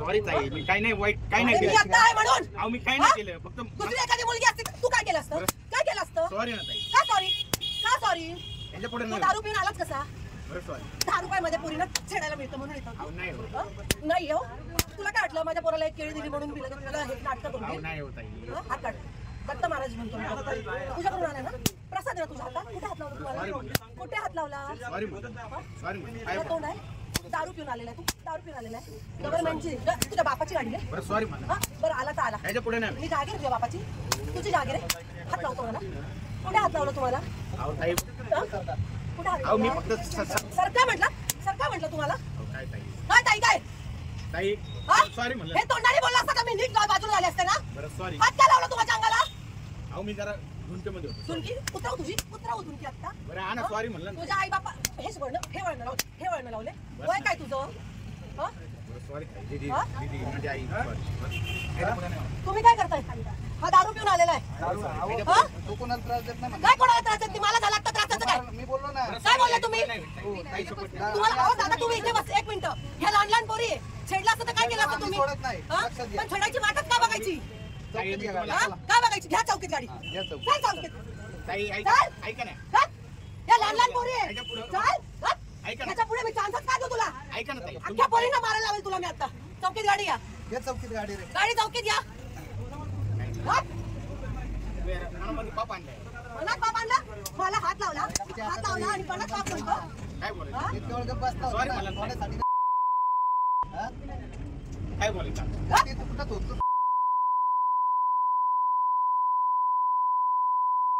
Sorry ताई, मी काही नाही वाईट काही नाही केलं. मी आहे म्हणून अहो मी काही नाही केलं, फक्त दुसरी एखादी मुलगी असते तू काय केलं असतं? काय केलं असतं? सॉरी ना ताई. का सॉरी? का सॉरी? याच्या पुढे तू नाही. दारू पिऊन आलाच कसा? सॉरी. 10 रुपयामध्ये पोरीला छेडायला मिळतं म्हणून येतो. नाही हो. नाही हो. तुला काय वाटलं माझ्या पोराला एक केळी दिली म्हणून मी लगेच तुला हे नाटक करून अहो नाही हो ताई. हात काढ. दत्त महाराज म्हणतो मी. तुझ्याकडून आला ना प्रसाद आहे तुझ्या हातात. कुठे हात लावला तुम्हाला? कुठे हात लावला? Sorry sorry. तुला तोंड आहे? दारू पिऊन आलेला आहे तू. दारू पिऊन आलेला आहे. गव्हर्नमेंटची तुझ्या बापाची गाडी आहे. बरं सॉरी म्हणा. बरं आला तर आला. याच्या पुढे नाही. मी जागीर आहे तुझ्या बापाची. तुझी जागीर आहे. हात लावतो मला. कुठे हात लावला तुम्हाला? अहो ताई. कुठे हात अहो मी लावला? फक्त सर काय म्हटलं? सर काय म्हटलं तुम्हाला? काय ताई. काय ताई काय? ताई हा? सॉरी म्हणलं. हे तोंडाने बोलला असता का मी नीट बाजूला आले असते ना? बरं सॉरी. हात काय लावला तुझ्या अंगाला? अहो मी जरा गुंतेमध्ये होतो. तुमची उतराव तुझी उतराव तुमची आता. बरं हा ना सॉरी म्हणलं ना. तुझ्या आई बापा हेच वळण हे वळण लावले. वय काय तुझं? हा? बरं सॉरी ताई. दीदी हा? दीदी म्हणजे आई सॉरी. याच्या पुढे नाही. तुम्ही काय करताय? हा दारू पिऊन आलेला आहे. हा? तू कोणाला त्रास देत नाही काय कोणाला त्रास देते? मला झाला आता त्रासाचं काय? मी बोललो ना. काय बोलले तुम्ही? ताई सपोर्ट नाही. तुम्हाला अहो दादा तुम्ही इथे बस एक मिनिट. ह्या लहान लहान पोरी आहे. छेडला असतं तर काय केलं असतं आम्ही तुम्ही? सोडत नाही. हा? लक्षात घ्या. पण छेडायची वाटच का बघायची? ताई मी तुम्हाला हा? काय बघायची? घ्या चौकीत गाडी. या चौकीत. चल चौकीत. ताई चल. ऐका ना. चल. या लहान लहान पोरी आहे. याच्या पुढं- चल. चल. ऐका ना. याच्या पुढे मी चान्सच काय देऊ तुला? ऐका ना ताई. अख्ख्या पोरींना मारायला लावेल तुला मी आता. चौकीत गाडी या. या चौकीत गाडी रे. गाडी चौकीत या. हा? मनामध्ये पाप आणलाय. मनात बाप आणला? मला हात लावला आणि मनात बाप म्हणतो. काय बोलायचं? हा? इतक्या वेळ गप्प बसला होता Sorry ना. मला नाही. कोणासाठी? हा? काय बोलायचं? ते तू कुठं होतो?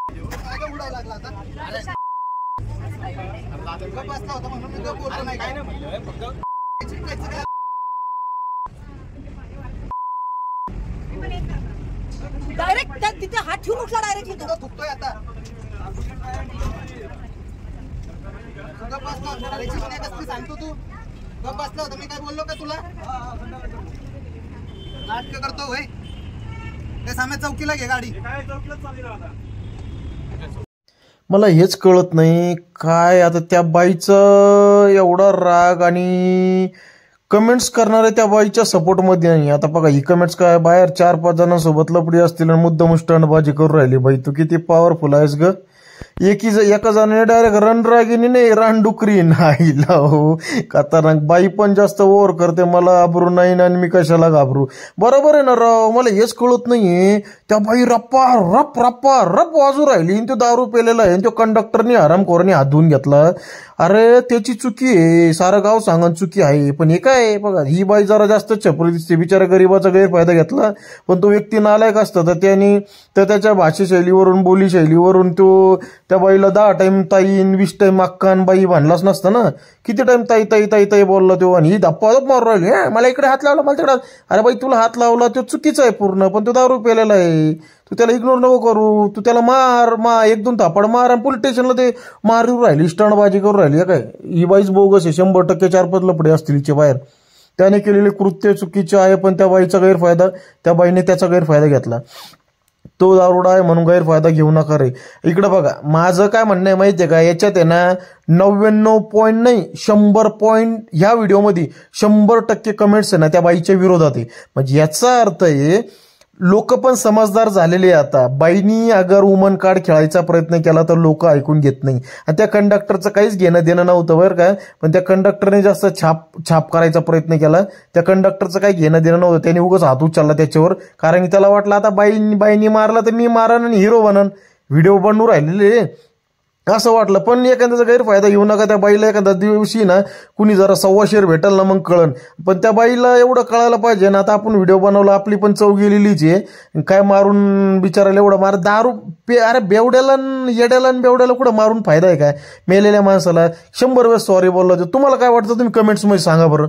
काय गं उडायला लागला आता? गप्प बसला होता म्हणून मी गप्प बोललो नाही. काय नाही म्हणलं, फक्त चिडकायचं काय? डायरेक्ट तिथे हात ठेवून उठला डायरेक्टली तो. तुला थुकतोय आता. तू गप्प बसला होता. अरे चिडण्या कसली सांगतो तू? गप्प बसला होता. मी काय बोललो का तुला? नाटकं करतो होय. ते सामे चौकीला घे गाडी. मला हेच कळत नाही काय आता त्या बाईचं एवढा राग आणि कमेंट्स करणारे त्या बाईच्या सपोर्टमध्ये नाही. आता बघा ही कमेंट्स काय बाहेर 4-5 जणांसोबत लपडी असतील आणि मुद्दाम स्टंटबाजी करून राहिली. बाई तू किती पॉवरफुल आहेस ग. एका जणाने डायरेक्ट रणरागिनी नाही रानडुकरी नाही लावू खतरनाक. बाई पण जास्त ओव्हर करते. मला घाबरू नाही आणि मी कशाला घाबरू. बरोबर आहे ना राव. मला हेच कळत नाहीये त्या बाई रप्पा रप वाजू राहिली. तो दारू पेलेला आहे. तो कंडक्टरने हरामखोराने हात धुवून घेतला. अरे त्याची चुकी आहे. सारं गाव सांगून चुकी आहे. पण हे काय बघा ही बाई जरा जास्त छपरी दिसते. बिचारा गरीबाचा गैरफायदा घेतला. पण तो व्यक्ती नालायक असता तर त्याने त्याच्या भाषेशैलीवरून बोलीशैलीवरून तो त्या बाईला 10 टाइम ताईन 20 टाइम अक्कान बाई म्हणलाच नसता ना. किती टाइम ताई ताई ताई ताई बोलला तो आणि ही धप्पा मारू राहिली. मला इकडे हात लावला मला तिकडे. अरे बाई तुला हात लावला तो चुकीचा आहे पूर्ण. पण तो दारू पेलेला आहे. तू त्याला इग्नोर नको करू. तू त्याला मार 1-2 थापड मार आणि पोलीस स्टेशनला ते मारू राहिली स्टंटबाजी करू राहिली. काय ही बाईच बोगस आहे. 100% 4-5 लपडे असतील हिचे बाहेर. त्याने केलेले कृत्य चुकीचे आहे. पण त्या बाईचा गैरफायदा त्या बाईने त्याचा गैरफायदा घेतला. तो दारुडा आहे म्हणून गैरफायदा घेऊ नका रे. इकडे बघा माझं काय म्हणणं आहे माहितीये का. याच्यात आहे ना 99 पॉईंट नाही 100 पॉईंट ह्या व्हिडिओमध्ये 100% कमेंट्स आहे ना त्या बाईच्या विरोधात आहे. म्हणजे याचा अर्थ आहे लोक पण समजदार झालेले आता. बाईनी अगर वुमन कार्ड खेळायचा प्रयत्न केला तर लोक ऐकून घेत नाही. आणि त्या कंडक्टरचं काहीच घेणं देणं नव्हतं बरं का. पण त्या कंडक्टरने जास्त छाप करायचा प्रयत्न केला. त्या कंडक्टरचं काही घेणं देणं नव्हतं. त्याने उगाच हात उचलला त्याच्यावर. कारण की त्याला वाटलं आता बाईनी मारला तर मी मारन आणि हिरो बनन. व्हिडिओ बनवून राहिलेले असं वाटलं. पण एखाद्याचा गैरफायदा घेऊ नका. त्या बाईला एखाद्या दिवशी ना कुणी जरा 1.25 शेर भेटल ना मग कळन. पण त्या बाईला एवढं कळायला पाहिजे ना. आता आपण व्हिडिओ बनवला आपली पण चव गेलेलीच आहे. काय मारून बिचारायला एवढं मार दारू अरे बेवड्याला बेवड्याला कुठं मारून फायदा आहे काय. मेलेल्या माणसाला 100 वेळेस सॉरी बोलला. तुम्हाला काय वाटतं तुम्ही कमेंट्स मध्ये सांगा बरं.